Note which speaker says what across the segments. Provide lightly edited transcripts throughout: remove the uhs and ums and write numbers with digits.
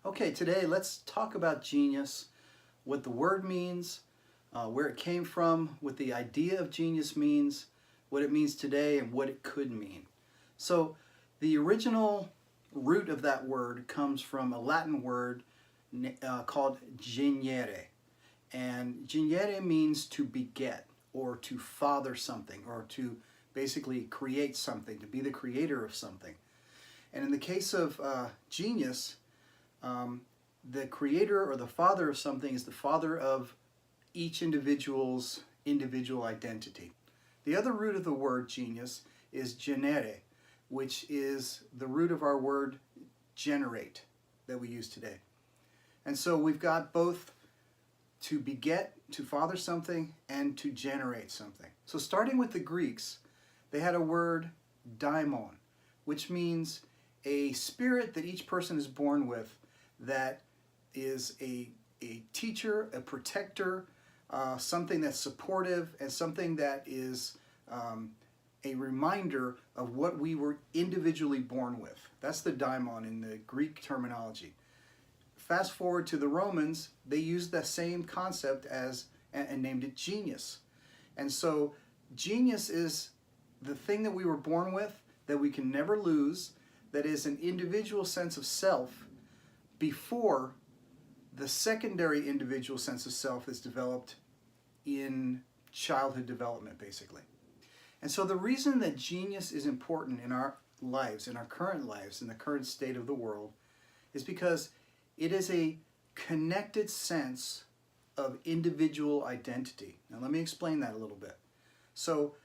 Speaker 1: Okay, today let's talk about genius, what the word means, where it came from, what the idea of genius means, what it means today, and what it could mean. So the original root of that word comes from a Latin word called geniere. And geniere means to beget or to father something or to basically create something, to be the creator of something. And in the case of genius, the creator or the father of something is the father of each individual's individual identity. The other root of the word genius is genere, which is the root of our word generate that we use today. And so we've got both to beget, to father something, and to generate something. So starting with the Greeks, they had a word daimon, which means a spirit that each person is born with that is a teacher, a protector, something that's supportive, and something that is a reminder of what we were individually born with. That's the daimon in the Greek terminology. Fast forward to the Romans, they used the same concept as and named it genius. And so genius is the thing that we were born with, that we can never lose, that is an individual sense of self before the secondary individual sense of self is developed in childhood development, basically. And so the reason that genius is important in our lives, in our current lives, in the current state of the world, is because it is a connected sense of individual identity. Now let me explain that a little bit. So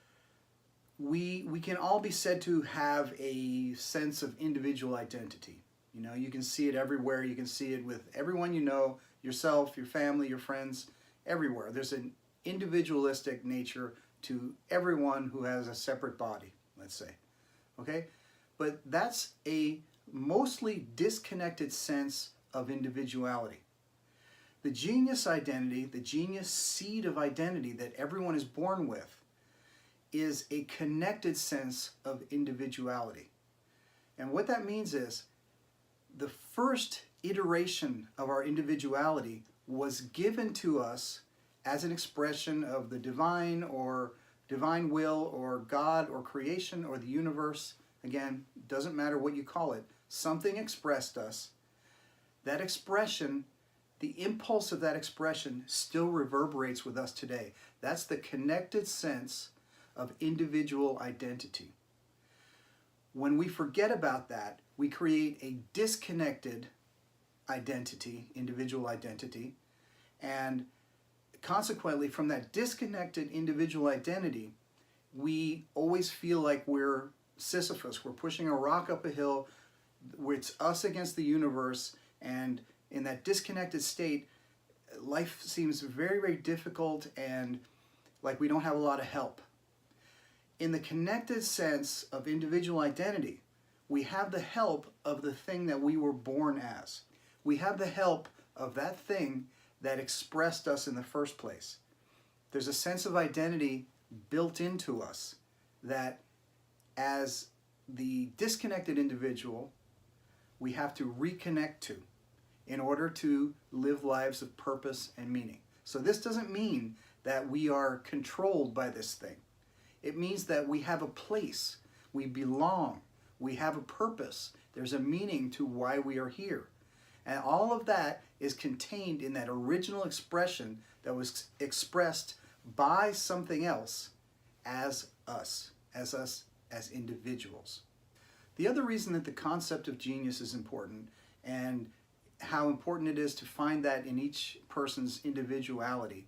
Speaker 1: we can all be said to have a sense of individual identity. You know, you can see it everywhere. You can see it with everyone you know, yourself, your family, your friends, everywhere. There's an individualistic nature to everyone who has a separate body, let's say. Okay? But that's a mostly disconnected sense of individuality. The genius identity, the genius seed of identity that everyone is born with, is a connected sense of individuality. And what that means is the first iteration of our individuality was given to us as an expression of the divine or divine will or God or creation or the universe. Again, doesn't matter what you call it. Something expressed us. That expression, the impulse of that expression still reverberates with us today. That's the connected sense of individual identity. When we forget about that, we create a disconnected identity, individual identity, and consequently from that disconnected individual identity, we always feel like we're Sisyphus. We're pushing a rock up a hill, where it's us against the universe, and in that disconnected state, life seems very, very difficult and like we don't have a lot of help. In the connected sense of individual identity, we have the help of the thing that we were born as. We have the help of that thing that expressed us in the first place. There's a sense of identity built into us that as the disconnected individual, we have to reconnect to in order to live lives of purpose and meaning. So this doesn't mean that we are controlled by this thing. It means that we have a place, we belong, we have a purpose, there's a meaning to why we are here. And all of that is contained in that original expression that was expressed by something else as us as individuals. The other reason that the concept of genius is important and how important it is to find that in each person's individuality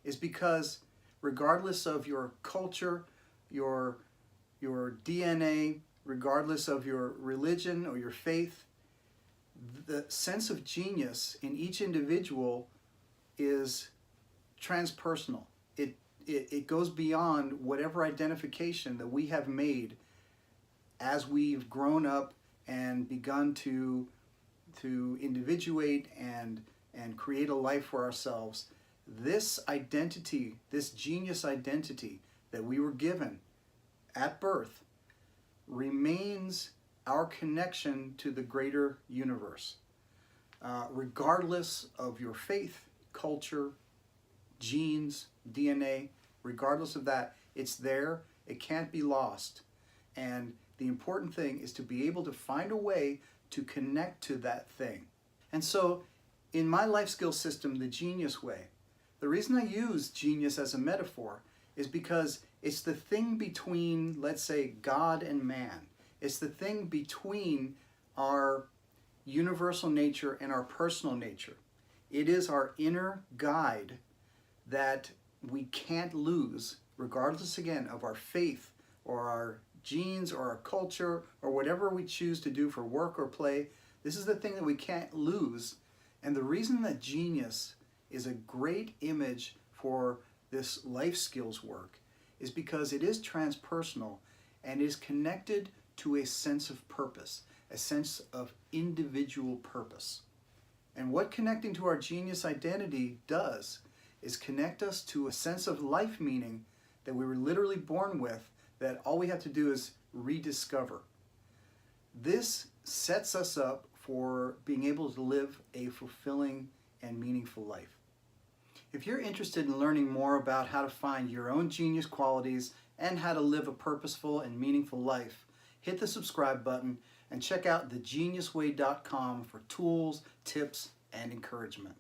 Speaker 1: is because regardless of your culture, your DNA, regardless of your religion or your faith, the sense of genius in each individual is transpersonal. It goes beyond whatever identification that we have made as we've grown up and begun to individuate and create a life for ourselves. This identity, this genius identity that we were given at birth remains our connection to the greater universe. regardless of your faith, culture, genes, DNA, regardless of that, it's there. It can't be lost. And the important thing is to be able to find a way to connect to that thing. And so in my life skills system, the Genius Way, the reason I use genius as a metaphor is because it's the thing between, let's say, God and man. It's the thing between our universal nature and our personal nature. It is our inner guide that we can't lose, regardless again of our faith or our genes or our culture or whatever we choose to do for work or play. This is the thing that we can't lose. And the reason that genius is a great image for this life skills work is because it is transpersonal and is connected to a sense of purpose, a sense of individual purpose. And what connecting to our genius identity does is connect us to a sense of life meaning that we were literally born with, that all we have to do is rediscover. This sets us up for being able to live a fulfilling and meaningful life. If you're interested in learning more about how to find your own genius qualities and how to live a purposeful and meaningful life, hit the subscribe button and check out thegeniusway.com for tools, tips, and encouragement.